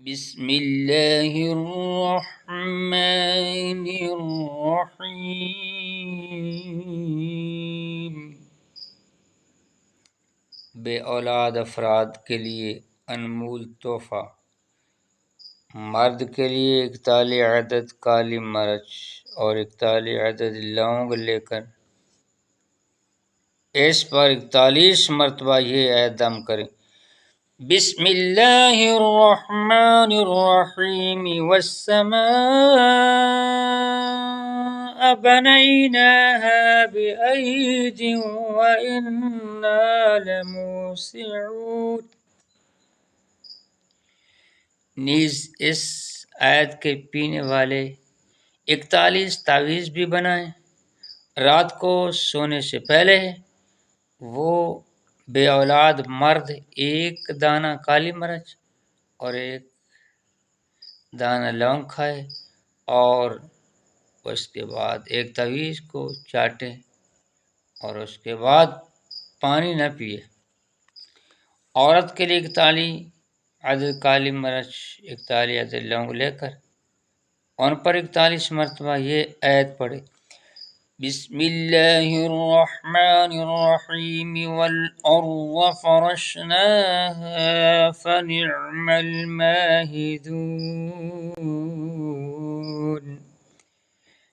بسم اللہ الرحمن الرحیم۔ بے اولاد افراد کے لیے انمول تحفہ، مرد کے لیے 41 عدد کالی مرچ اور 41 عدد لونگ لے کر اس پر 41 مرتبہ یہ عہد دم کریں: بسم اللہ الرحمن الرحیم والسماء بنیناها بأید وإنا لموسعون۔ نیز اس آیت کے پینے والے 41 تعویذ بھی بنائیں۔ رات کو سونے سے پہلے وہ بے اولاد مرد 1 دانہ کالی مرچ اور 1 دانہ لونگ کھائے اور اس کے بعد ایک تعویذ کو چاٹے اور اس کے بعد پانی نہ پیے۔ عورت کے لیے 41 عدد کالی مرچ 41 عدد لونگ لے کر ان پر 41 مرتبہ یہ عہد پڑھے: بسم اللہ الرحمن الرحیم والارض فرشناها فنعم الماہدون۔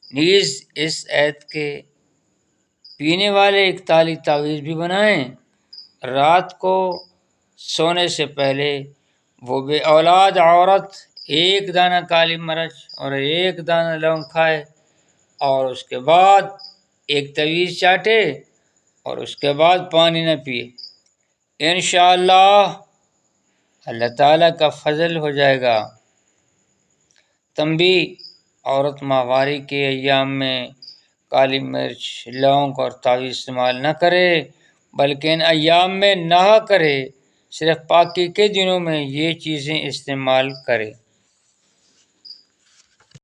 نیز اس عہد کے پینے والے 41 تعویذ بھی بنائیں۔ رات کو سونے سے پہلے وہ بے اولاد عورت 1 دانہ کالی مرچ اور 1 دانہ لونگ کھائے اور اس کے بعد ایک تعویذ چاٹے اور اس کے بعد پانی نہ پیے۔ انشاءاللہ اللہ تعالیٰ کا فضل ہو جائے گا۔ تنبیہ: عورت ماہواری کے ایام میں کالی مرچ، لونگ اور تعویذ استعمال نہ کرے بلکہ ان ایام میں نہ کرے، صرف پاکی کے دنوں میں یہ چیزیں استعمال کرے۔